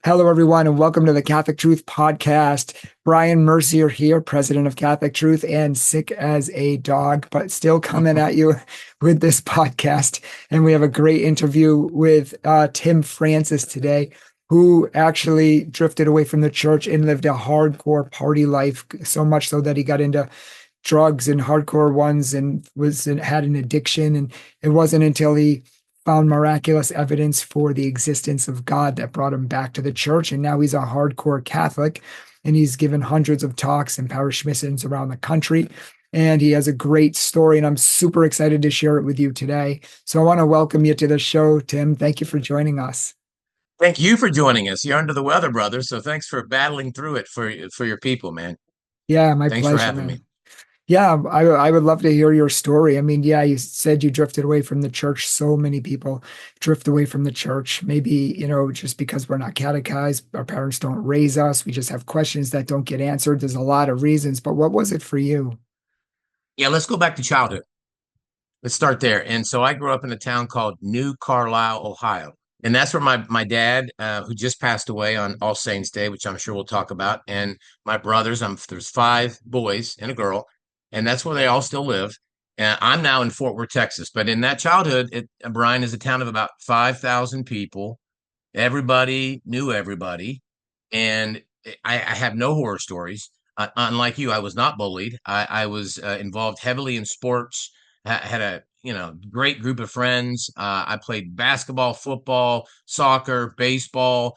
Hello, everyone, and welcome to the Catholic Truth Podcast. Bryan Mercier here, president of Catholic Truth, and sick as a dog, but still coming at you with this podcast. And we have a great interview with Tim Francis today, who actually drifted away from the church and lived a hardcore party life, so much so that he got into drugs and hardcore ones and had an addiction. And it wasn't until he found miraculous evidence for the existence of God that brought him back to the church. And now he's a hardcore Catholic, and he's given hundreds of talks and parish missions around the country. And he has a great story, and I'm super excited to share it with you today. So I want to welcome you to the show, Tim. Thank you for joining us. Thank you for joining us. You're under the weather, brother. So thanks for battling through it for your people, man. Yeah, my Thanks for pleasure, having me. man. Yeah, I would love to hear your story. I mean, yeah, you said you drifted away from the church. So many people drift away from the church. Maybe, just because we're not catechized, our parents don't raise us. We just have questions that don't get answered. There's a lot of reasons, but what was it for you? Yeah, let's go back to childhood. Let's start there. And so I grew up in a town called New Carlisle, Ohio. And that's where my dad, who just passed away on All Saints Day, which I'm sure we'll talk about, and my brothers, there's five boys and a girl, and that's where they all still live. And I'm now in Fort Worth, Texas. But in that childhood, Bryan is a town of about 5,000 people. Everybody knew everybody. And I have no horror stories. Unlike you, I was not bullied. I was involved heavily in sports. Had a great group of friends. I played basketball, football, soccer, baseball,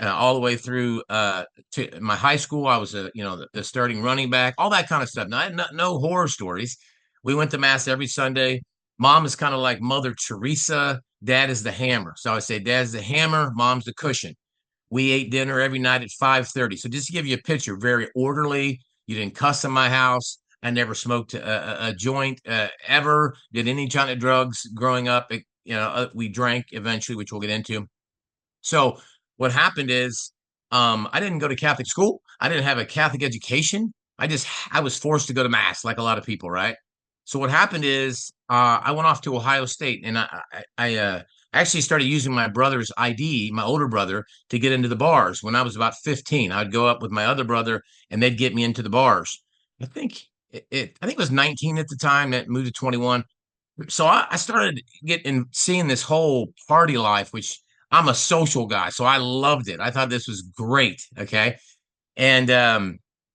all the way through to my high school. I was the starting running back, all that kind of stuff. Now, I had no horror stories. We went to mass every Sunday. Mom is kind of like Mother Teresa. Dad is the hammer. So I say, Dad's the hammer, Mom's the cushion. We ate dinner every night at 5:30. So just to give you a picture, very orderly. You didn't cuss in my house. I never smoked a joint ever. Did any kind of drugs growing up. We drank eventually, which we'll get into. So what happened is, I didn't go to Catholic school. I didn't have a Catholic education. I was forced to go to mass like a lot of people, right? So what happened is, I went off to Ohio State, and I actually started using my brother's ID, my older brother, to get into the bars when I was about 15. I'd go up with my other brother, and they'd get me into the bars. I think I think it was 19 at the time, that moved to 21. So I started seeing this whole party life, which I'm a social guy, so I loved it. I thought this was great. Okay. And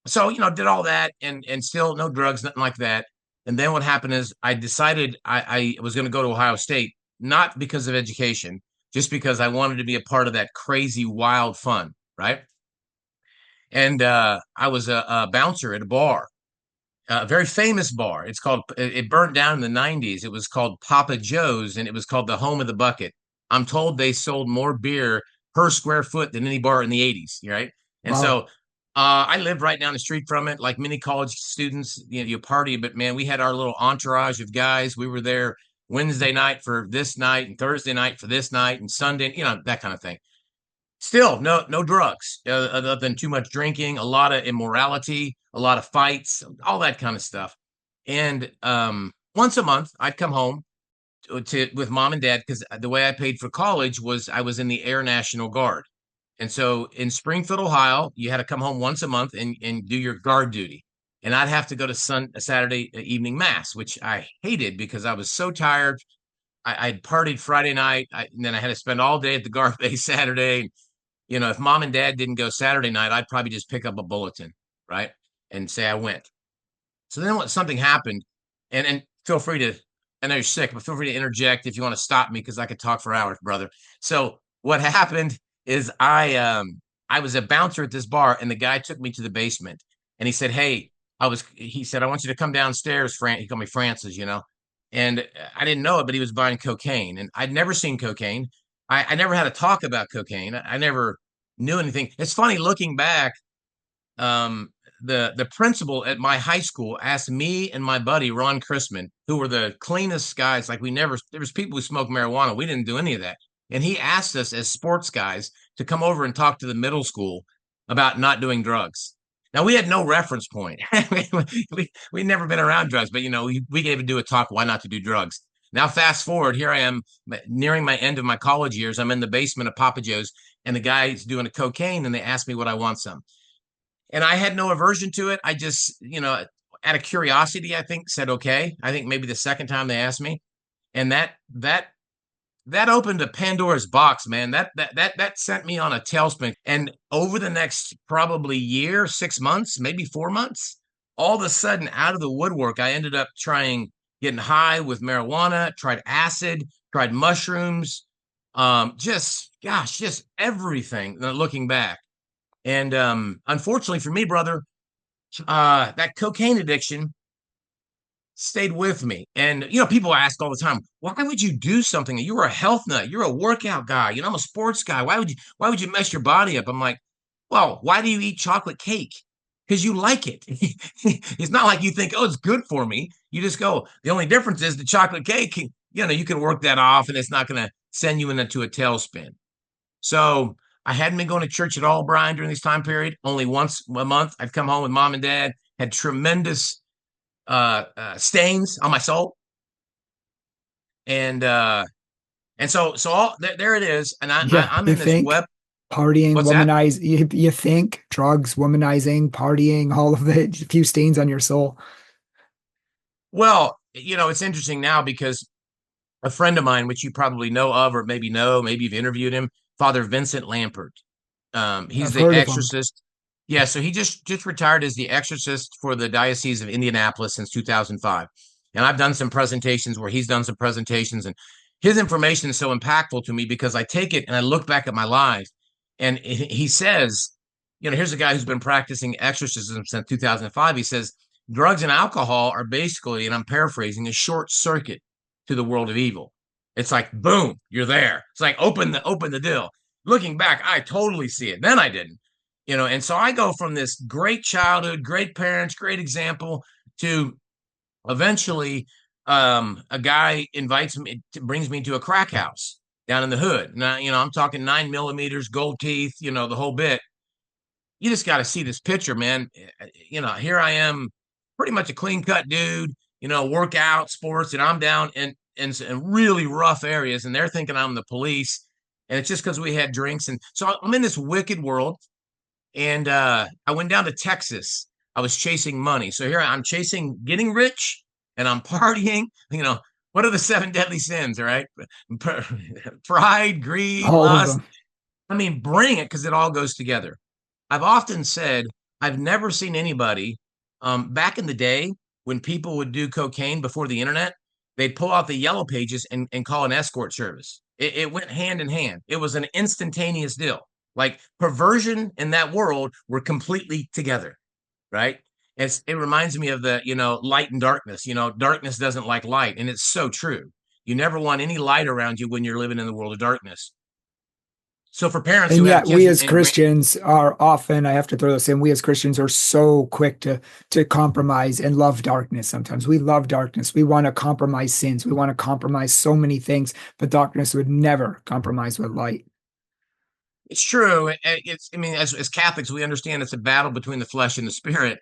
so did all that, and still no drugs, nothing like that. And then what happened is, I decided I was going to go to Ohio State, not because of education, just because I wanted to be a part of that crazy, wild fun, right? And I was a bouncer at a bar, a very famous bar. It burnt down in the 90s. It was called Papa Joe's, and it was called the home of the bucket. I'm told they sold more beer per square foot than any bar in the 80s, right? And Wow. so I lived right down the street from it. Like many college students, you party, but man, we had our little entourage of guys. We were there Wednesday night for this night, and Thursday night for this night, and Sunday, that kind of thing. Still, no drugs, other than too much drinking, a lot of immorality, a lot of fights, all that kind of stuff. And once a month, I'd come home with mom and dad, because the way I paid for college was I was in the Air National Guard. And so in Springfield, Ohio, you had to come home once a month and do your guard duty. And I'd have to go to Saturday evening mass, which I hated because I was so tired. I'd partied Friday night, and then I had to spend all day at the guard base Saturday. If mom and dad didn't go Saturday night, I'd probably just pick up a bulletin, right? And say I went. So then when something happened, and feel free to, I know you're sick, but feel free to interject if you want to stop me, because I could talk for hours, brother. So what happened is, I was a bouncer at this bar, and the guy took me to the basement, and he said, "Hey," he said, "I want you to come downstairs, He called me Francis, And I didn't know it, but he was buying cocaine, and I'd never seen cocaine. I never had a talk about cocaine. I never knew anything. It's funny looking back. Um, the principal at my high school asked me and my buddy Ron Chrisman, who were the cleanest guys. Like, there was people who smoked marijuana. We didn't do any of that. And he asked us as sports guys to come over and talk to the middle school about not doing drugs. Now, we had no reference point. We'd never been around drugs, but we gave to do a talk, why not to do drugs. Now, fast forward, here I am nearing my end of my college years. I'm in the basement of Papa Joe's, and the guy's doing a cocaine, and they asked me would I want some, and I had no aversion to it. I just, out of curiosity, I think said okay. I think maybe the second time they asked me, and that opened a Pandora's box, man. That sent me on a tailspin. And over the next probably year, 6 months, maybe 4 months, all of a sudden, out of the woodwork, I ended up getting high with marijuana, tried acid, tried mushrooms, just everything. Looking back, and unfortunately for me, brother, that cocaine addiction stayed with me. And people ask all the time, why would you do something? You're a health nut, you're a workout guy, I'm a sports guy. Why would you mess your body up? I'm like, well, why do you eat chocolate cake? Because you like it. It's not like you think, oh, it's good for me. You just go, the only difference is the chocolate cake, you can work that off and it's not going to send you into a tailspin. So I hadn't been going to church at all, Bryan, during this time period. Only once a month I'd come home with mom and dad, had tremendous stains on my soul, and so all there it is, and Yeah, I'm you in this think web. partying, What's that? womanize, you think drugs, womanizing, partying, all of it, a few stains on your soul. Well, it's interesting now because a friend of mine, which you probably know of, or maybe you've interviewed him, Father Vincent Lampert. He's I've the heard of them. exorcist. Yeah, so he just retired as the exorcist for the Diocese of Indianapolis since 2005. And I've done some presentations where he's done some presentations, and his information is so impactful to me because I take it and I look back at my life, and he says, here's a guy who's been practicing exorcism since 2005. He says drugs and alcohol are basically, and I'm paraphrasing, a short circuit to the world of evil. It's like boom, you're there. It's like open the deal. Looking back, I totally see it. Then I didn't, and so I go from this great childhood, great parents, great example to eventually a guy brings me to a crack house down in the hood. Now, I'm talking 9 millimeters, gold teeth, the whole bit. You just got to see this picture, man. Here I am, pretty much a clean cut dude, workout, sports, and I'm down in really rough areas, and they're thinking I'm the police. And it's just because we had drinks. And so I'm in this wicked world. And I went down to Texas. I was chasing money. So here I'm chasing getting rich and I'm partying. What are the seven deadly sins? All right. Pride, greed, All of lust. them. I mean, bring it because it all goes together. I've often said I've never seen anybody back in the day when people would do cocaine before the internet, they'd pull out the yellow pages and call an escort service. It went hand in hand. It was an instantaneous deal. Like perversion in that world were completely together, right? It reminds me of the, light and darkness. Darkness doesn't like light, and it's so true. You never want any light around you when you're living in the world of darkness. So for parents who And have yet kids we as Christians are often, I have to throw this in, we as Christians are so quick to compromise and love darkness sometimes. We love darkness. We want to compromise sins. We want to compromise so many things, but darkness would never compromise with light. It's true. I mean, as Catholics, we understand it's a battle between the flesh and the spirit,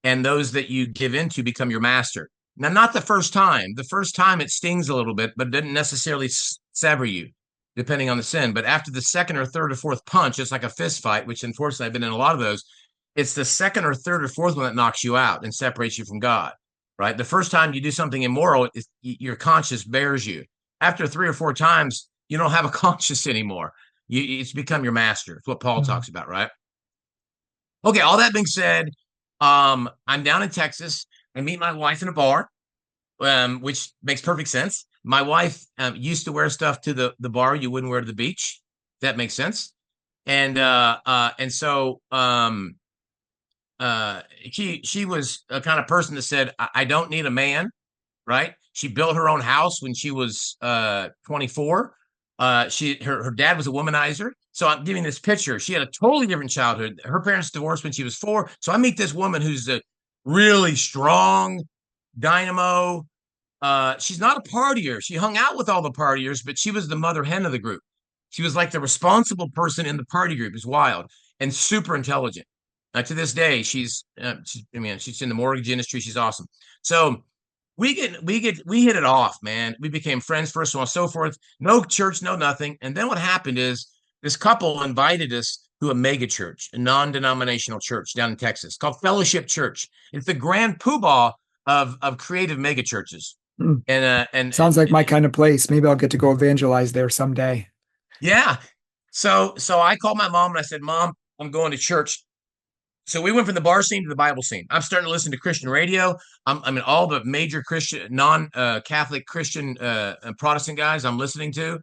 and those that you give into become your master. Now, not the first time. The first time it stings a little bit, but it doesn't necessarily sever you, depending on the sin. But after the second or third or fourth punch, it's like a fist fight, which unfortunately I've been in a lot of those. It's the second or third or fourth one that knocks you out and separates you from God, right? The first time you do something immoral, your conscience bears you. After three or four times, you don't have a conscience anymore. It's become your master. It's what Paul Mhm. talks about, right? Okay, all that being said, I'm down in Texas. I meet my wife in a bar, which makes perfect sense. My wife used to wear stuff to the bar you wouldn't wear to the beach. That makes sense. And so she was a kind of person that said, I don't need a man, right? She built her own house when she was 24. Her dad was a womanizer. So I'm giving this picture. She had a totally different childhood. Her parents divorced when she was 4. So I meet this woman who's a really strong dynamo. She's not a partier. She hung out with all the partiers, but she was the mother hen of the group. She was like the responsible person in the party group. It's wild and super intelligent. To this day, she's in the mortgage industry. She's awesome. So we hit it off, man. We became friends first of all, so forth. No church, no nothing. And then what happened is this couple invited us to a mega church, a non-denominational church down in Texas called Fellowship Church. It's the grand poobah of creative mega churches. Hmm. And Sounds like my kind of place. Maybe I'll get to go evangelize there someday. yeah. So I called my mom and I said, Mom, I'm going to church. So we went from the bar scene to the Bible scene. I'm starting to listen to Christian radio. I mean, all the major Christian, non-Catholic Christian Protestant guys I'm listening to.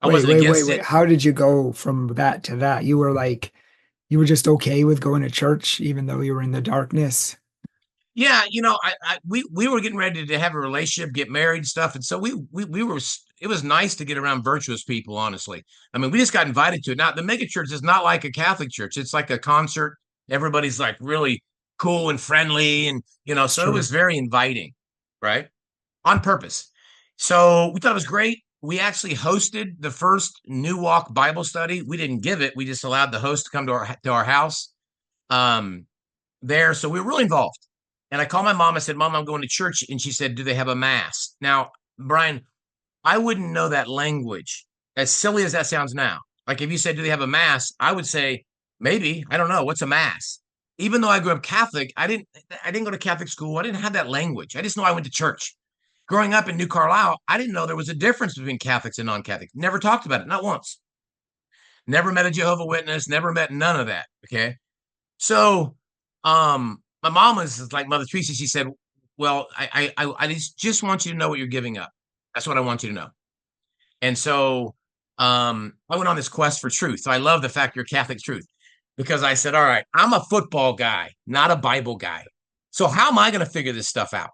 I Wait, wasn't wait, wait, against wait. it. How did you go from that to that? You were like, you were just okay with going to church, even though you were in the darkness. Yeah, we were getting ready to have a relationship, get married and stuff, and so we were. It was nice to get around virtuous people, honestly. I mean, we just got invited to it. Now, the mega church is not like a Catholic church; it's like a concert. Everybody's like really cool and friendly, and so it Sure. was very inviting, right? On purpose. So we thought it was great. We actually hosted the first New Walk Bible study. We didn't give it; we just allowed the host to come to our house. Um, there, so we were really involved. And I called my mom. I said, Mom, I'm going to church. And she said, do they have a mass? Now, Bryan, I wouldn't know that language, as silly as that sounds now. Like if you said, do they have a mass? I would say, maybe. I don't know. What's a mass? Even though I grew up Catholic, I didn't go to Catholic school. I didn't have that language. I just know I went to church. Growing up in New Carlisle, I didn't know there was a difference between Catholics and non-Catholics. Never talked about it, not once. Never met a Jehovah Witness, never met none of that. Okay. So, my mom was like Mother Teresa. She said, "Well, I just want you to know what you're giving up. That's what I want you to know." And so, I went on this quest for truth. So I love the fact you're Catholic truth because I said, "All right, I'm a football guy, not a Bible guy. So how am I going to figure this stuff out?"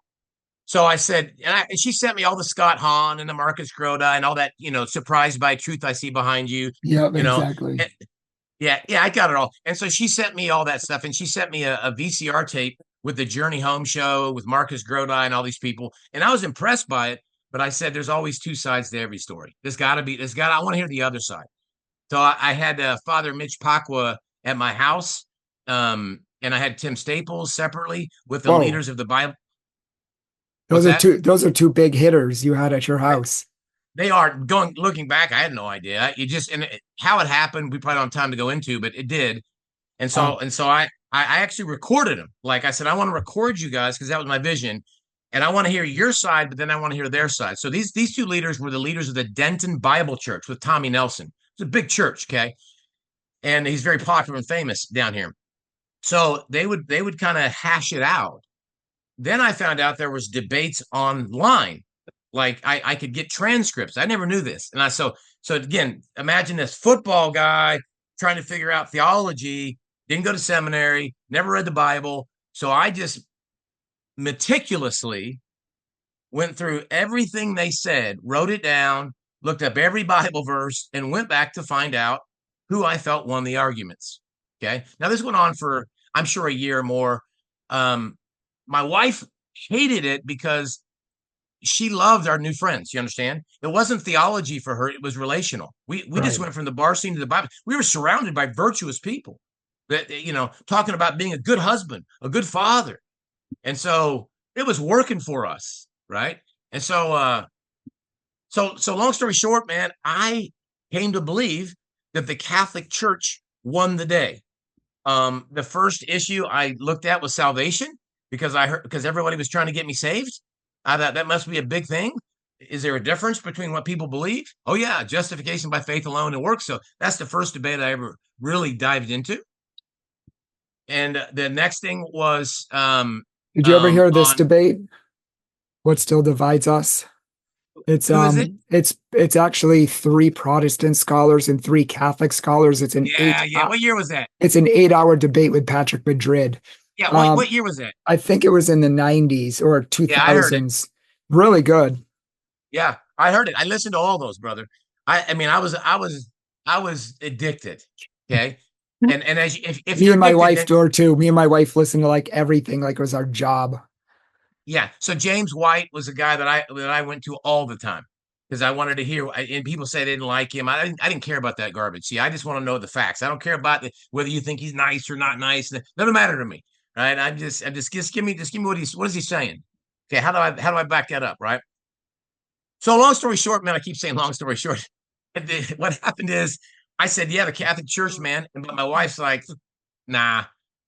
So I said, and she sent me all the Scott Hahn and the Marcus Grodi and all that, surprised by truth I see behind you, Yep, you know, exactly. yeah, yeah, I got it all. And so she sent me all that stuff, and she sent me a VCR tape with the Journey Home show with Marcus Grodi and all these people, and I was impressed by it. But I said, "There's always two sides to every story. There's got to be. There's got. I want to hear the other side." So I had Father Mitch Pacwa at my house, and I had Tim Staples separately with the Whoa. leaders of the Bible. What's Those are that? two big hitters you had at your house. They are going looking back. I had no idea. You just and how it happened. We probably don't have time to go into, but it did. And so Wow. and so I actually recorded them. Like I said, I want to record you guys because that was my vision. And I want to hear your side, but then I want to hear their side. So these two leaders were the leaders of the Denton Bible Church with Tommy Nelson. It's a big church, okay? And he's very popular and famous down here. So they would kind of hash it out. Then I found out there was debates online. Like I could get transcripts. I never knew this. And so again, imagine this football guy trying to figure out theology, didn't go to seminary, never read the Bible. So I just meticulously went through everything they said, wrote it down, looked up every Bible verse, and went back to find out who I felt won the arguments. Okay. Now this went on for, I'm sure, a year or more. My wife hated it because she loved our new friends. You understand? It wasn't theology for her; it was relational. We just Right. went from the bar scene to the Bible. We were surrounded by virtuous people that talking about being a good husband, a good father, and so it was working for us, right? And so long story short, man, I came to believe that the Catholic Church won the day. The first issue I looked at was salvation because everybody was trying to get me saved. I thought that must be a big thing. Is there a difference between what people believe? Oh yeah, justification by faith alone and works. So that's the first debate I ever really dived into. And the next thing was Did you ever hear this on debate? What still divides us? It's who is it? it's actually three Protestant scholars and three Catholic scholars. Yeah, yeah. What year was that? It's an 8 hour debate with Patrick Madrid. Yeah, what Um, year was that? I think it was in the 90s or Yeah, I heard it. 2000s. Really good. Yeah, I heard it. I listened to all those, brother. I mean, I was addicted. Okay, and as if Me you're and my addicted, wife then do too. Me and my wife listen to like everything like it was our job. yeah. So James White was a guy that I went to all the time because I wanted to hear. And people say they didn't like him. I didn't care about that garbage. See, I just want to know the facts. I don't care about whether you think he's nice or not nice. That doesn't matter to me, right? Just give me what is he saying? Okay, how do I back that up, right? So long story short, man, I keep saying long story short. What happened is I said, yeah, the Catholic Church, man. And but my wife's like, nah,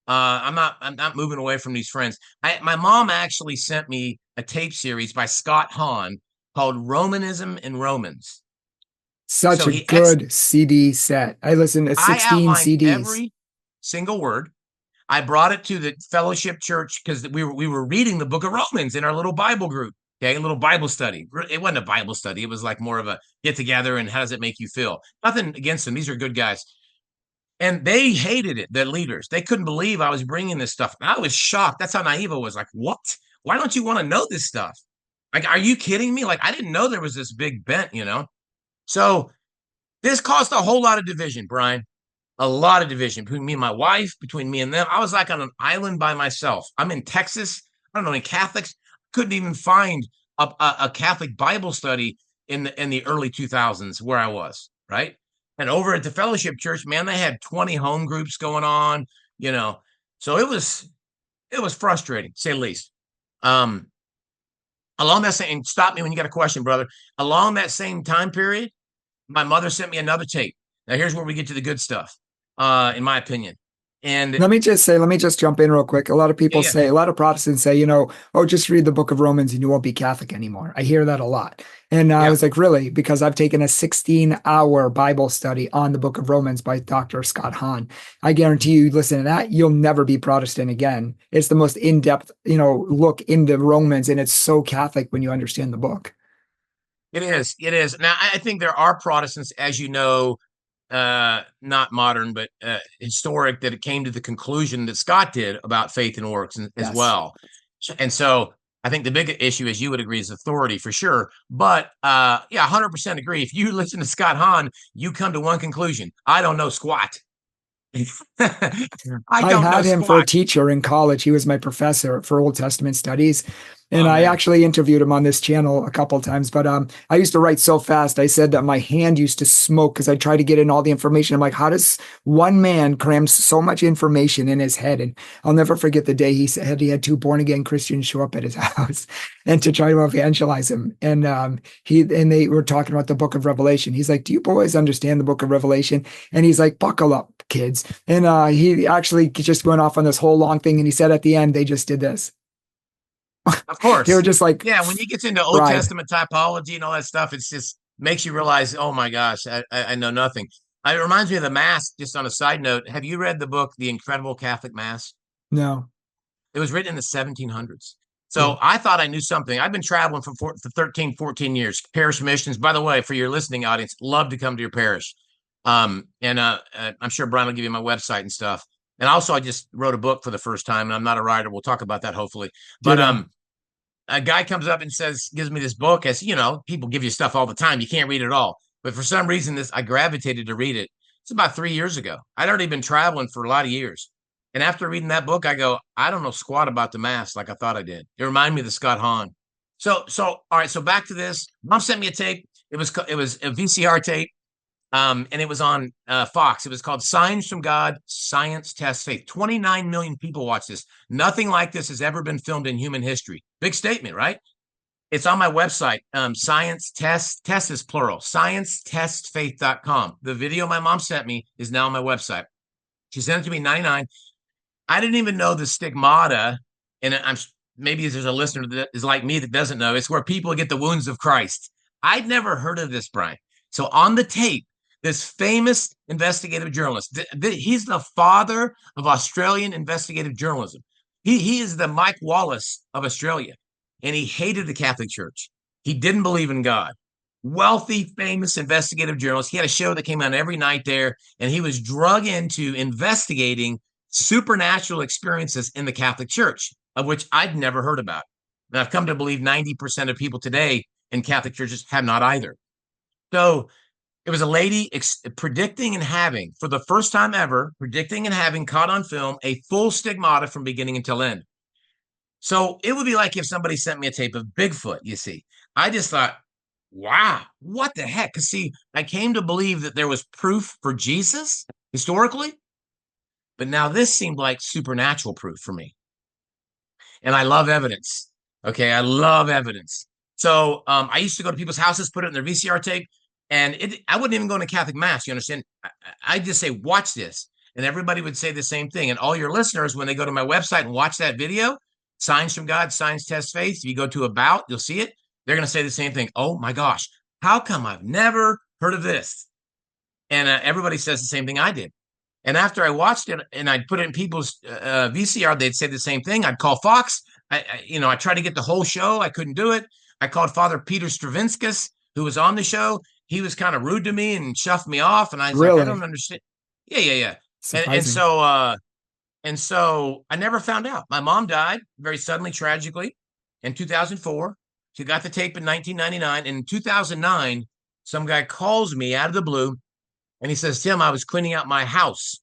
I'm not moving away from these friends. My mom actually sent me a tape series by Scott Hahn called Romanism and Romans. Such So a good CD set. I listened to I 16 outlined CDs. every single word. I brought it to the fellowship church because we were reading the book of Romans in our little Bible group. Okay, a little Bible study. It wasn't a Bible study. It was like more of a get together and how does it make you feel? Nothing against them. These are good guys. And they hated it, the leaders. They couldn't believe I was bringing this stuff. And I was shocked. That's how naive I was. Like, what? Why don't you want to know this stuff? Like, are you kidding me? Like, I didn't know there was this big bent. So this caused a whole lot of division, Bryan. A lot of division between me and my wife, between me and them. I was like on an island by myself. I'm in Texas. I don't know any Catholics. Couldn't even find a Catholic Bible study in the early 2000s where I was, right? And over at the Fellowship Church, man, they had 20 home groups going on, you know. So it was frustrating, to say the least. Um, Along that same, and stop me when you got a question, brother. Along that same time period, my mother sent me another tape. Now here's where we get to the good stuff, in my opinion. And Let me just jump in real quick. A lot of yeah, people yeah, say, a lot of Protestants say, oh, just read the book of Romans and you won't be Catholic anymore. I hear that a lot. And I yeah, was like, really? Because I've taken a 16-hour Bible study on the book of Romans by Dr. Scott Hahn. I guarantee you, listen to that, you'll never be Protestant again. It's the most in-depth, look into Romans, and it's so Catholic when you understand the book. it is. It is. Now I think there are Protestants, as you know, not modern, but historic, that it came to the conclusion that Scott did about faith and works as Yes. well. And so I think the big issue, as you would agree, is authority for sure. But yeah, 100% agree. If you listen to Scott Hahn, you come to one conclusion: I don't know squat. I I don't know had him for a squat. teacher in college. He was my professor for Old Testament studies. And Oh I man. actually interviewed him on this channel a couple of times. But I used to write so fast. I said that my hand used to smoke because I tried to get in all the information. I'm like, how does one man cram so much information in his head? And I'll never forget the day he said he had two born again Christians show up at his house and to try to evangelize him. And they were talking about the book of Revelation. He's like, do you boys understand the book of Revelation? And he's like, buckle up, kids. And he actually just went off on this whole long thing. And he said at the end, they just did this. Of They were course. just like, Yeah, when you get into Old pride. Testament typology and all that stuff, it's just makes you realize, oh my gosh, I know nothing. It reminds me of the Mass, just on a side note. Have you read the book, The Incredible Catholic Mass? No. It was written in the 1700s. So Cool. I thought I knew something. I've been traveling for 13, 14 years, parish missions. By the way, for your listening audience, love to come to your parish. And I'm sure Bryan will give you my website and stuff. And also, I just wrote a book for the first time, and I'm not a writer. We'll talk about that hopefully. But Ditto. a guy comes up and gives me this book. As you know, people give you stuff all the time. You can't read it all. But for some reason, I gravitated to read it. It's about 3 years ago. I'd already been traveling for a lot of years. And after reading that book, I go, I don't know squat about the Mass like I thought I did. It reminded me of the Scott Hahn. So all right. So back to this. Mom sent me a tape. It was a VCR tape. And it was on Fox. It was called Signs from God, Science Tests Faith. 29 million people watch this. Nothing like this has ever been filmed in human history. Big statement, right? It's on my website. Science test is plural, sciencetestfaith.com. The video my mom sent me is now on my website. She sent it to me in 99. I didn't even know the stigmata, and maybe there's a listener that is like me that doesn't know. It's where people get the wounds of Christ. I'd never heard of this, Bryan. So on the tape, this famous investigative journalist, he's the father of Australian investigative journalism. He is the Mike Wallace of Australia, and he hated the Catholic Church. He didn't believe in God. Wealthy, famous investigative journalist. He had a show that came out every night there, and he was drug into investigating supernatural experiences in the Catholic Church, of which I'd never heard about. And I've come to believe 90% of people today in Catholic churches have not either. So it was a lady predicting and having, for the first time ever, predicting and having caught on film a full stigmata from beginning until end. So it would be like if somebody sent me a tape of Bigfoot, you see. I just thought, wow, what the heck? Because, see, I came to believe that there was proof for Jesus historically, but now this seemed like supernatural proof for me. And I love evidence. Okay, I love evidence. So I used to go to people's houses, put it in their VCR tape. And I wouldn't even go to Catholic mass. You understand? I just say, watch this. And everybody would say the same thing. And all your listeners, when they go to my website and watch that video, Signs from God, Signs Test Faith, if you go to About, you'll see it. They're going to say the same thing. Oh my gosh, how come I've never heard of this? And everybody says the same thing I did. And after I watched it and I'd put it in people's VCR, they'd say the same thing. I'd call Fox. I tried to get the whole show. I couldn't do it. I called Father Peter Stravinskas, who was on the show. He was kind of rude to me and shoved me off. And I was like, I don't understand. Yeah. Surprising. And so I never found out. My mom died very suddenly, tragically, in 2004. She got the tape in 1999. And in 2009, some guy calls me out of the blue and he says, Tim, I was cleaning out my house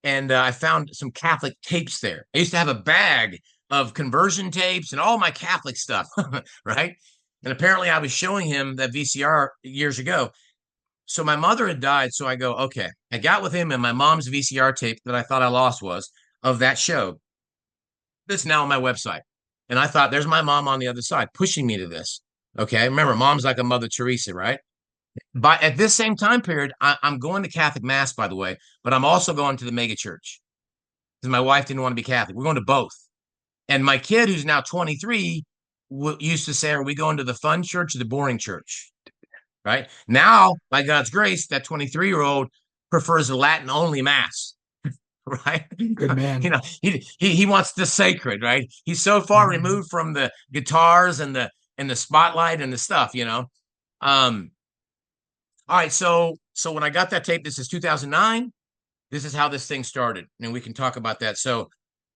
and I found some Catholic tapes there. I used to have a bag of conversion tapes and all my Catholic stuff, right? And apparently I was showing him that VCR years ago. So my mother had died. So I go, okay. I got with him and my mom's VCR tape that I thought I lost was of that show. That's now on my website. And I thought, there's my mom on the other side pushing me to this. Okay. Remember, mom's like a Mother Teresa, right? But at this same time period, I'm going to Catholic mass, by the way, but I'm also going to the mega church because my wife didn't want to be Catholic. We're going to both. And my kid, who's now 23, used to say, are we going to the fun church or the boring church? Right now, by God's grace, that 23-year-old prefers a Latin only mass. Right. Good man. He wants the sacred, right? He's so far removed from the guitars and the spotlight and the stuff. All right, so when I got that tape, this is 2009. This is how this thing started, and we can talk about that. So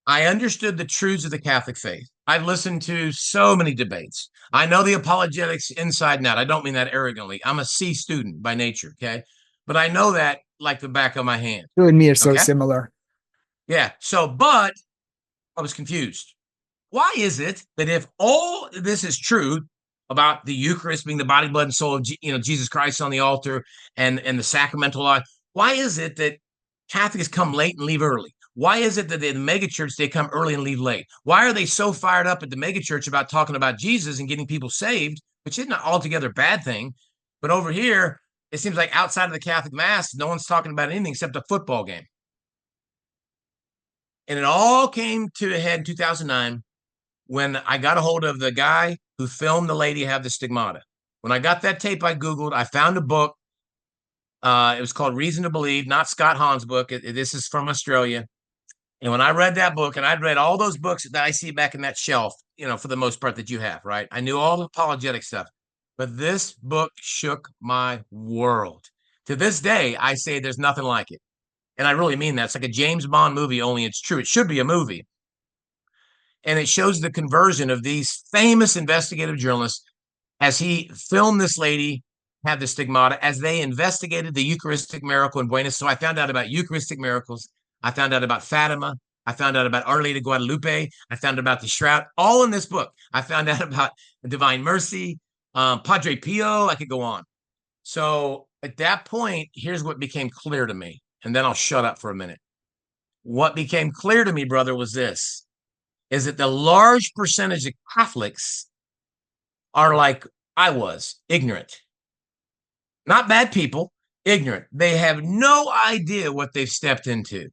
I understood the truths of the Catholic faith. I've listened to so many debates. I know the apologetics inside and out. I don't mean that arrogantly. I'm a C student by nature, okay? But I know that like the back of my hand. You and me are so okay? similar. Yeah. But I was confused. Why is it that if all this is true about the Eucharist being the body, blood, and soul of Jesus Christ on the altar and the sacramental life, why is it that Catholics come late and leave early? Why is it that in the megachurch they come early and leave late? Why are they so fired up at the megachurch about talking about Jesus and getting people saved, which isn't an altogether bad thing? But over here, it seems like outside of the Catholic Mass, no one's talking about anything except a football game. And it all came to a head in 2009 when I got a hold of the guy who filmed the lady have the stigmata. When I got that tape, I Googled, I found a book. It was called Reason to Believe, not Scott Hahn's book. This is from Australia. And when I read that book, and I'd read all those books that I see back in that shelf, for the most part that you have, right? I knew all the apologetic stuff. But this book shook my world. To this day, I say there's nothing like it. And I really mean that. It's like a James Bond movie, only it's true. It should be a movie. And it shows the conversion of these famous investigative journalists as he filmed this lady have the stigmata, as they investigated the Eucharistic miracle in Buenos. So I found out about Eucharistic miracles. I found out about Fatima. I found out about Our Lady of Guadalupe. I found out about the Shroud, all in this book. I found out about Divine Mercy, Padre Pio. I could go on. So at that point, here's what became clear to me. And then I'll shut up for a minute. What became clear to me, brother, was this, is that the large percentage of Catholics are like I was, ignorant. Not bad people, ignorant. They have no idea what they've stepped into.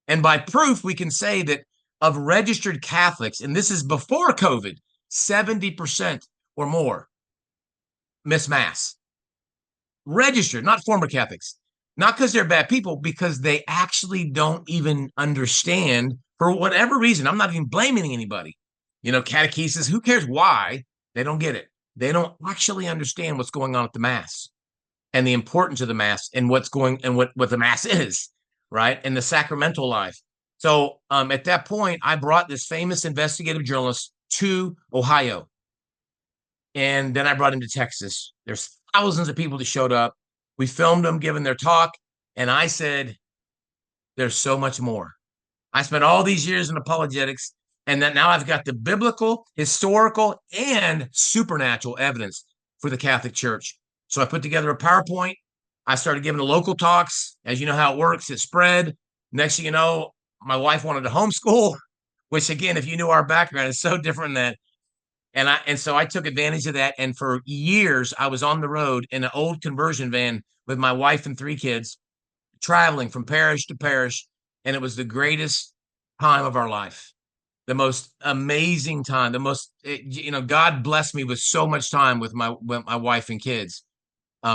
And by proof, we can say that of registered Catholics, and this is before COVID, 70% or more miss Mass. Registered, not former Catholics. Not because they're bad people, because they actually don't even understand for whatever reason. I'm not even blaming anybody. Catechesis, who cares why? They don't get it. They don't actually understand what's going on at the Mass and the importance of the Mass and what's going and what the Mass is, right? And the sacramental life. So at that point, I brought this famous investigative journalist to Ohio. And then I brought him to Texas. There's thousands of people that showed up. We filmed them giving their talk. And I said, there's so much more. I spent all these years in apologetics. And then now I've got the biblical, historical, and supernatural evidence for the Catholic Church. So I put together a PowerPoint. I started giving the local talks. As you know how it works, it spread. Next thing you know, my wife wanted to homeschool, which again, if you knew our background, is so different than that. And so I took advantage of that. And for years, I was on the road in an old conversion van with my wife and 3 kids, traveling from parish to parish. And it was the greatest time of our life, the most amazing time, God blessed me with so much time with my wife and kids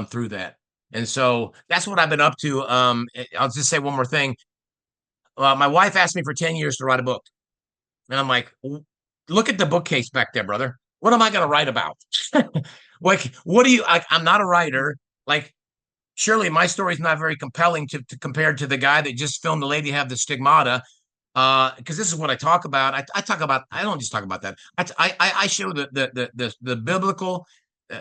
through that. And so that's what I've been up to. I'll just say one more thing. My wife asked me for 10 years to write a book. And I'm like, look at the bookcase back there, brother. What am I going to write about? Like, what do you, I'm not a writer. Like, surely my story is not very compelling to compared to the guy that just filmed the lady have the stigmata. Because this is what I talk about. I talk about, I don't just talk about that. I show the biblical,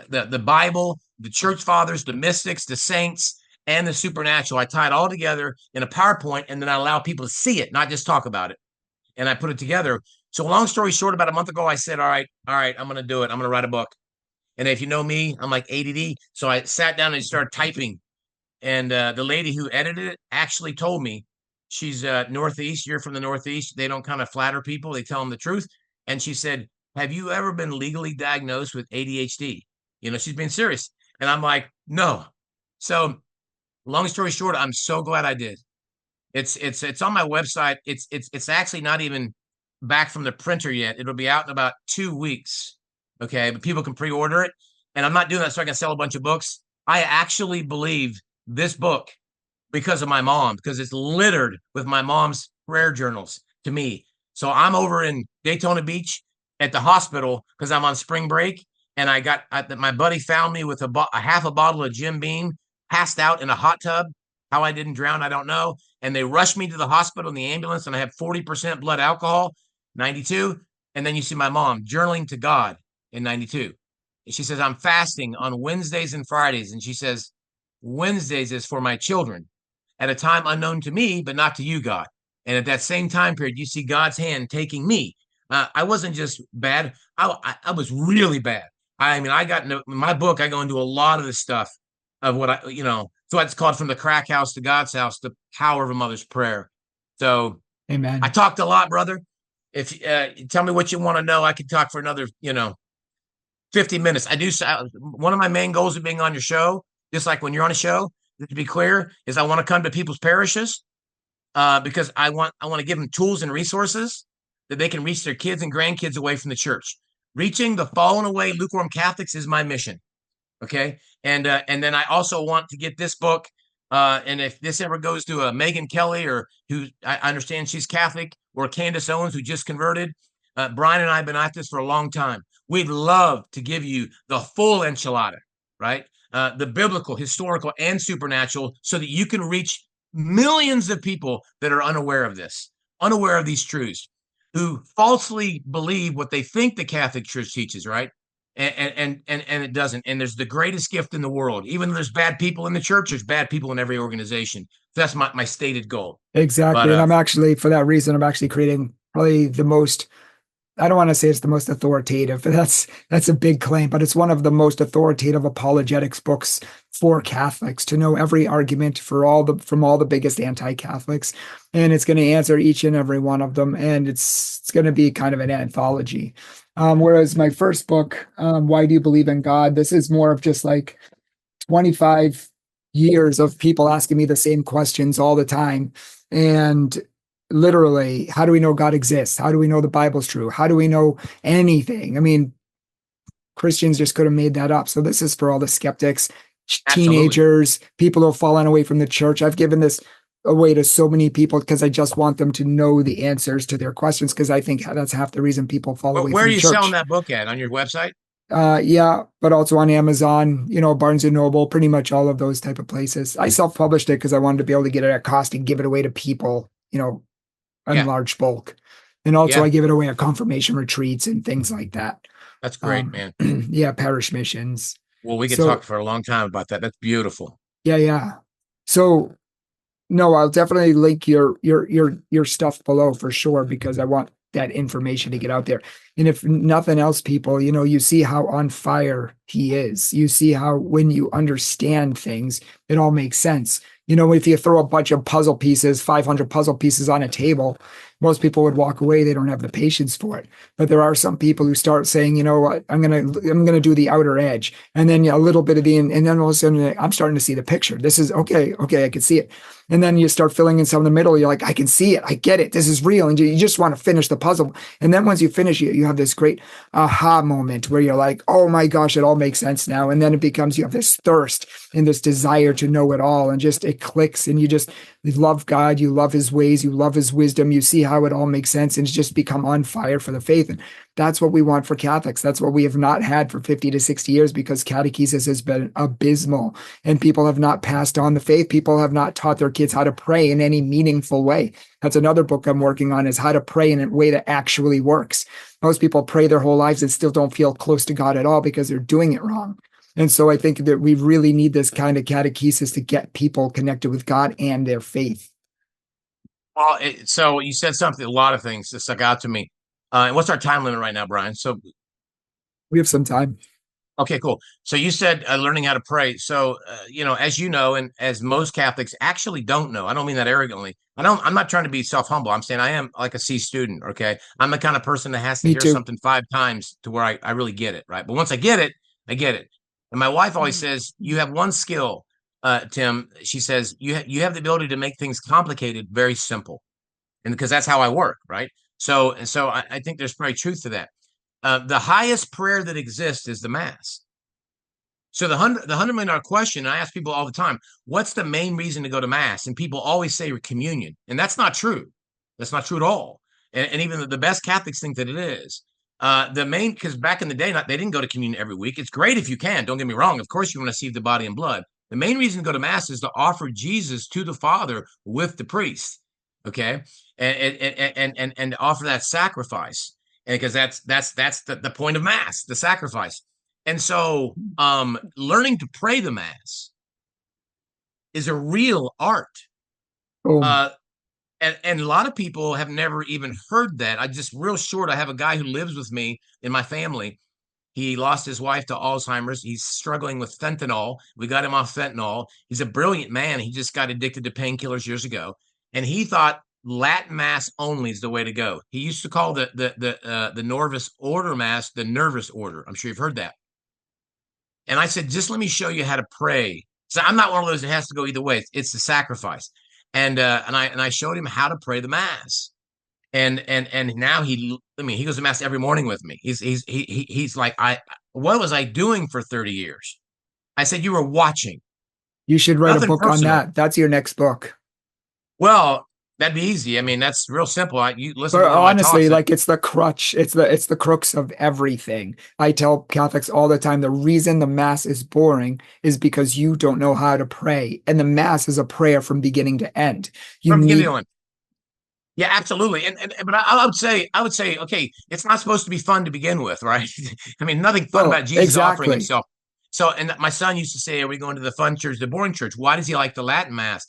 the Bible, the church fathers, the mystics, the saints, and the supernatural. I tie it all together in a PowerPoint, and then I allow people to see it, not just talk about it. And I put it together. So long story short, about a month ago, I said, all right, I'm going to do it. I'm going to write a book. And if you know me, I'm like ADD. So I sat down and started typing. And the lady who edited it actually told me, she's Northeast. You're from the Northeast. They don't kind of flatter people. They tell them the truth. And she said, have you ever been legally diagnosed with ADHD? She's being serious. And I'm like, no. So long story short, I'm so glad I did. It's on my website. It's actually not even back from the printer yet. It'll be out in about 2 weeks. Okay. But people can pre-order it. And I'm not doing that so I can sell a bunch of books. I actually believe this book because of my mom, because it's littered with my mom's prayer journals to me. So I'm over in Daytona Beach at the hospital because I'm on spring break. And my buddy found me with a half a bottle of Jim Beam, passed out in a hot tub. How I didn't drown, I don't know. And they rushed me to the hospital in the ambulance, and I have 40% blood alcohol, 92. And then you see my mom journaling to God in 92. And she says, I'm fasting on Wednesdays and Fridays. And she says, Wednesdays is for my children at a time unknown to me, but not to you, God. And at that same time period, you see God's hand taking me. I wasn't just bad. I was really bad. I mean, I got into my book, I go into a lot of the stuff of what so it's called From the Crack House to God's House, the power of a mother's prayer. So Amen. I talked a lot, brother. If tell me what you want to know, I could talk for another, 50 minutes. I do. One of my main goals of being on your show, just like when you're on a show, to be clear, is I want to come to people's parishes because I want to give them tools and resources that they can reach their kids and grandkids away from the church. Reaching the fallen away lukewarm Catholics is my mission. Okay. And then I also want to get this book. And if this ever goes to Megan Kelly, or who I understand she's Catholic, or Candace Owens, who just converted, Bryan and I have been at this for a long time. We'd love to give you the full enchilada, right? The biblical, historical, and supernatural, so that you can reach millions of people that are unaware of this, unaware of these truths, who falsely believe what they think the Catholic Church teaches, right? And it doesn't. And there's the greatest gift in the world. Even though there's bad people in the church, there's bad people in every organization. That's my stated goal. Exactly. But, and I'm actually, for that reason, I'm actually creating probably the most, I don't want to say it's the most authoritative, but that's a big claim, but it's one of the most authoritative apologetics books for Catholics, to know every argument from all the biggest anti-Catholics. And it's going to answer each and every one of them. And it's going to be kind of an anthology. Whereas my first book, Why Do You Believe in God? This is more of just like 25 years of people asking me the same questions all the time. And literally, how do we know God exists? How do we know the Bible's true? How do we know anything? I mean, Christians just could have made that up. So this is for all the skeptics, teenagers, people who have fallen away from the church. I've given this away to so many people because I just want them to know the answers to their questions, because I think that's half the reason people fall away from the church. Where are you selling that book at? On your website? Yeah, but also on Amazon, Barnes and Noble, pretty much all of those type of places. I self-published it because I wanted to be able to get it at cost and give it away to people, in large bulk. And also I give it away at confirmation retreats and things like that. That's great, man. Yeah, parish missions. Well, we could talk for a long time about that. That's beautiful. Yeah. So no, I'll definitely link your stuff below for sure, because I want that information to get out there. And if nothing else, people, you see how on fire he is. You see how when you understand things, it all makes sense. You know, if you throw a bunch of puzzle pieces, 500 puzzle pieces on a table, most people would walk away. They don't have the patience for it. But there are some people who start saying, you know what, I'm gonna do the outer edge, and then a little bit of and then all of a sudden I'm starting to see the picture. This is okay, I can see it. And then you start filling in some in the middle. You're like, I can see it, I get it. This is real, and you just want to finish the puzzle. And then once you finish it, you have this great aha moment where you're like, oh my gosh, it all makes sense now. And then it becomes you have this thirst and this desire to know it all, and just it clicks, and you love God, you love his ways, you love his wisdom, you see how it all makes sense, and it's just become on fire for the faith. And that's what we want for Catholics. That's what we have not had for 50 to 60 years, because catechesis has been abysmal and people have not passed on the faith. People have not taught their kids how to pray in any meaningful way. That's another book I'm working on, is how to pray in a way that actually works. Most people pray their whole lives and still don't feel close to God at all because they're doing it wrong. And so I think that we really need this kind of catechesis to get people connected with God and their faith. Well, so you said something, a lot of things that stuck out to me. And what's our time limit right now, Bryan? So We have some time. okay, cool. So you said learning how to pray. So as you know, and as most Catholics actually don't know, I don't mean that arrogantly. I'm not trying to be self-humble. I'm saying I am like a C student. Okay, I'm the kind of person that has to Me hear too. something 5 times to where I really get it, right? But once I get it, I get it. And my wife always says, "You have one skill, Tim." She says, "You have the ability to make things complicated very simple," and because that's how I work, right? So I think there's probably truth to that. The highest prayer that exists is the Mass. So the $100 million question, I ask people all the time, what's the main reason to go to Mass? And people always say communion, and that's not true. That's not true at all. And even the best Catholics think that it is. Because back in the day, they didn't go to communion every week. It's great if you can. Don't get me wrong. Of course, you want to receive the body and blood. The main reason to go to Mass is to offer Jesus to the Father with the priest. Okay, and offer that sacrifice, and because that's the point of Mass, the sacrifice. And so learning to pray the Mass is a real art. Boom. And a lot of people have never even heard that. I just real short, I have a guy who lives with me in my family. He lost his wife to Alzheimer's. He's struggling with fentanyl. We got him off fentanyl. He's a brilliant man. He just got addicted to painkillers years ago. And he thought Latin Mass only is the way to go. He used to call the Norvis Order Mass the nervous order. I'm sure you've heard that. And I said, just let me show you how to pray. So I'm not one of those that has to go either way. It's the sacrifice. And I showed him how to pray the Mass. And now he goes to Mass every morning with me. He's like, what was I doing for 30 years? I said, you were watching. You should write a Nothing book on personal. that. That's your next book. Well, that'd be easy. I mean, that's real simple. You listen But to one of my honestly, talks. like it's the crutch, it's the crux of everything. I tell Catholics all the time, the reason the Mass is boring is because you don't know how to pray. And the Mass is a prayer from beginning to end. You From beginning need to end. Yeah, absolutely. But I would say, okay, it's not supposed to be fun to begin with, right? I mean, nothing fun about Jesus offering exactly. himself. So, and my son used to say, "Are we going to the fun church, the boring church?" Why does he like the Latin Mass?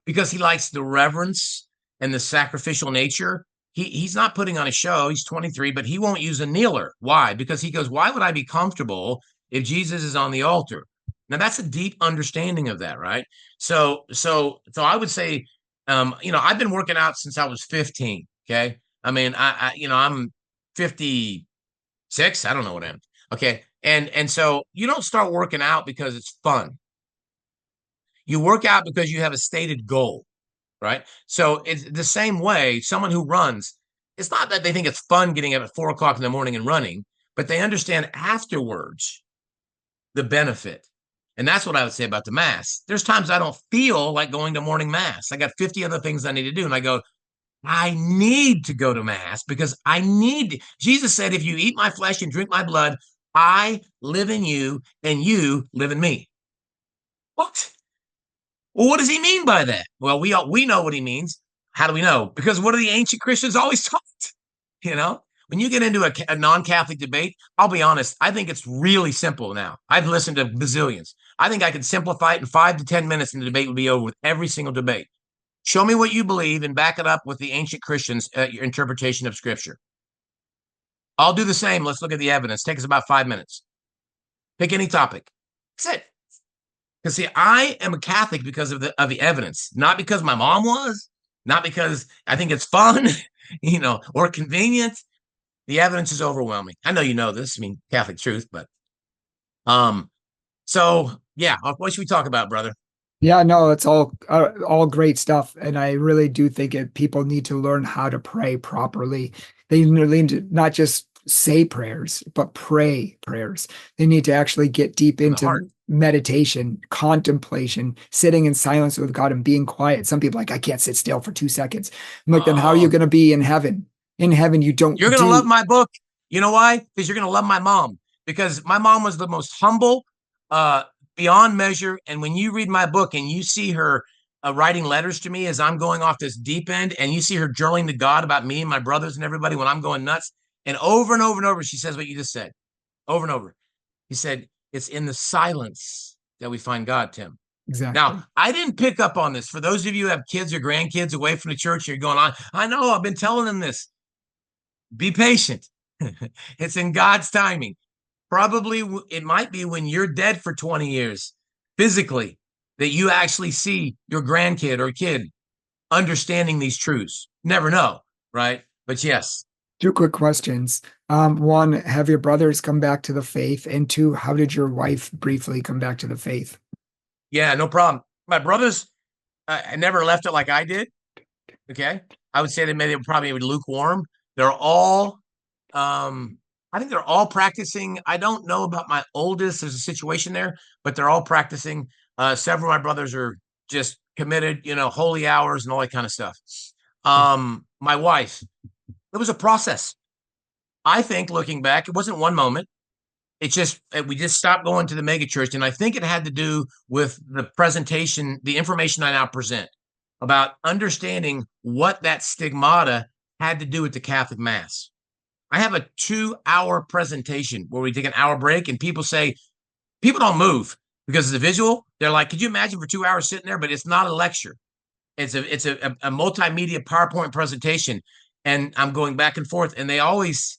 Because he likes the reverence and the sacrificial nature. He's not putting on a show. He's 23, but he won't use a kneeler. Why? Because he goes, "Why would I be comfortable if Jesus is on the altar?" Now that's a deep understanding of that, right? So I would say I've been working out since I was 15. Okay. I mean, I'm 56. I don't know what I am. Okay. And so you don't start working out because it's fun. You work out because you have a stated goal, right? So it's the same way someone who runs, it's not that they think it's fun getting up at 4 o'clock in the morning and running, but they understand afterwards the benefit. And that's what I would say about the Mass. There's times I don't feel like going to morning Mass. I got 50 other things I need to do. And I go, I need to go to Mass because Jesus said, if you eat my flesh and drink my blood, I live in you and you live in me. What? Well, what does he mean by that? Well, we know what he means. How do we know? Because what do the ancient Christians always taught? When you get into a non-Catholic debate, I'll be honest, I think it's really simple now. I've listened to bazillions. I think I could simplify it in 5 to 10 minutes and the debate would be over with every single debate. Show me what you believe and back it up with the ancient Christians' your interpretation of Scripture. I'll do the same. Let's look at the evidence. Take us about 5 minutes. Pick any topic. That's it. Because see, I am a Catholic because of the evidence, not because my mom was, not because I think it's fun, or convenient. The evidence is overwhelming. I know you know this. I mean, Catholic truth, but um, so yeah, what should we talk about, brother? Yeah, no, it's all great stuff, and I really do think people need to learn how to pray properly. They need to not just say prayers, but pray prayers. They need to actually get deep From the heart. into meditation, contemplation, sitting in silence with God and being quiet. Some people are like, I can't sit still for 2 seconds. I'm like, then how are you Oh, going to be in heaven? In heaven, you you're don't gonna love do. my book. You know why? Because you're gonna love my mom. Because my mom was the most humble, uh, beyond measure. And when you read my book and you see her writing letters to me as I'm going off this deep end, and you see her journaling to God about me and my brothers and everybody when I'm going nuts, and over and over, she says what you just said, over and over. He said, "It's in the silence that we find God, Tim." Now, Exactly. I didn't pick up on this. For those of you who have kids or grandkids away from the church, you're going on. I know I've been telling them this. Be patient. It's in God's timing. Probably it might be when you're dead for 20 years physically that you actually see your grandkid or kid understanding these truths. Never know, right? But yes, Two quick questions. One, have your brothers come back to the faith? And two, how did your wife briefly come back to the faith? yeah, no problem. My brothers, I never left it like I did. Okay. I would say they probably lukewarm. They're all, um, I think they're all practicing. I don't know about my oldest. There's a situation there, but they're all practicing. Several of my brothers are just committed, holy hours and all that kind of stuff. My wife, it was a process. I think looking back, it wasn't one moment. It's just we just stopped going to the mega church, and I think it had to do with the presentation, the information I now present about understanding what that stigmata had to do with the Catholic Mass. I have a 2 hour presentation where we take an hour break, and people don't move because it's a visual. They're like, could you imagine for 2 hours sitting there? But it's not a lecture. It's a multimedia PowerPoint presentation, and I'm going back and forth, and they're always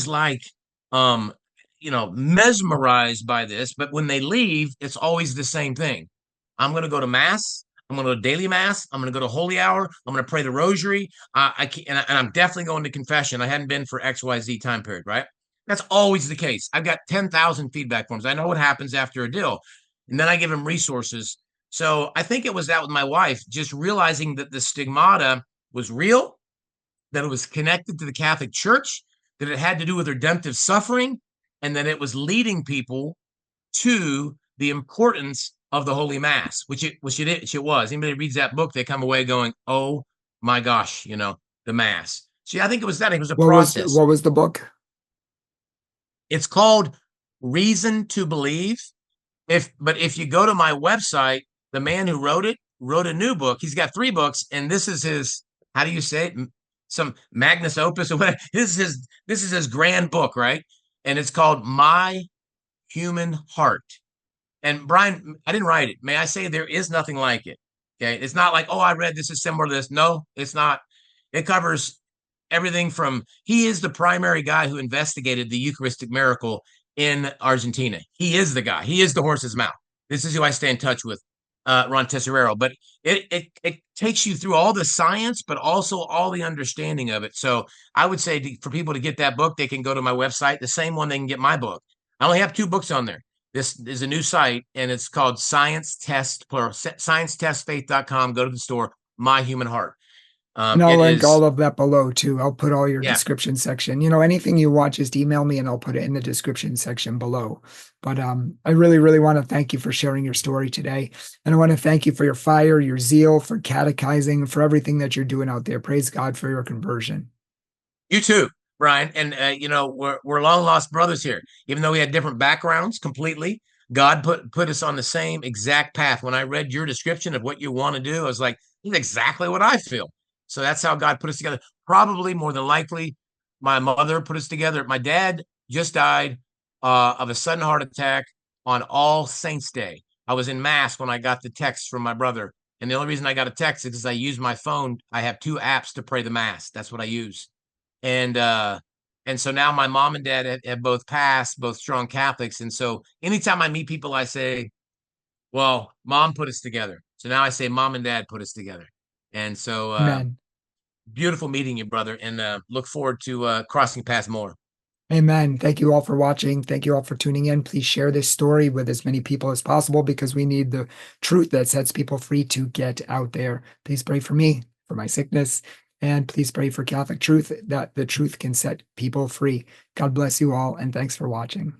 like, um, mesmerized by this. But when they leave, it's always the same thing. I'm going to go to mass. I'm going to go to daily mass. I'm going to go to holy hour. I'm going to pray the rosary. And I'm definitely going to confession. I hadn't been for XYZ time period, right? That's always the case. I've got 10,000 feedback forms. I know what happens after a deal. And then I give them resources. So I think it was that with my wife, just realizing that the stigmata was real, that it was connected to the Catholic Church, that it had to do with redemptive suffering, and that it was leading people to the importance of the Holy Mass, which it was. Anybody reads that book, they come away going, "Oh my gosh, the Mass." See, I think it was that. It was a process. What was the book? It's called Reason to Believe. But if you go to my website, the man who wrote it wrote a new book. He's got 3 books, and this is his. How do you say it? Some magnus opus or whatever. This is his grand book, right? And it's called My Human Heart. And Bryan, I didn't write it. May I say there is nothing like it. Okay, it's not like, oh, I read this is similar to this. No, it's not. It covers everything from he is the primary guy who investigated the Eucharistic miracle in Argentina. He is the guy. He is the horse's mouth. This is who I stay in touch with, Ron Tesserero. But it takes you through all the science, but also all the understanding of it. So I would say for people to get that book, they can go to my website, the same one they can get my book. I only have 2 books on there. This is a new site, and it's called Science Test, plural, sciencetestfaith.com. Go to the store, My Human Heart. And I'll It link is, all of that below too. I'll put all your yeah, description section. Anything you want, just email me and I'll put it in the description section below. But I really, really want to thank you for sharing your story today. And I want to thank you for your fire, your zeal, for catechizing, for everything that you're doing out there. Praise God for your conversion. you too, Bryan. And, we're long lost brothers here, even though we had different backgrounds completely. God put us on the same exact path. When I read your description of what you want to do, I was like, this is exactly what I feel. So that's how God put us together. Probably more than likely, my mother put us together. My dad just died of a sudden heart attack on All Saints Day. I was in mass when I got the text from my brother. And the only reason I got a text is because I use my phone. I have 2 apps to pray the mass. That's what I use. And And so now my mom and dad have both passed, both strong Catholics. And so anytime I meet people, I say, well, mom put us together. So now I say mom and dad put us together. And so Amen. beautiful meeting you, brother, and look forward to crossing paths more. Amen. Thank you all for watching. Thank you all for tuning in. Please share this story with as many people as possible because we need the truth that sets people free to get out there. Please pray for me, for my sickness, and please pray for Catholic truth that the truth can set people free. God bless you all, and thanks for watching.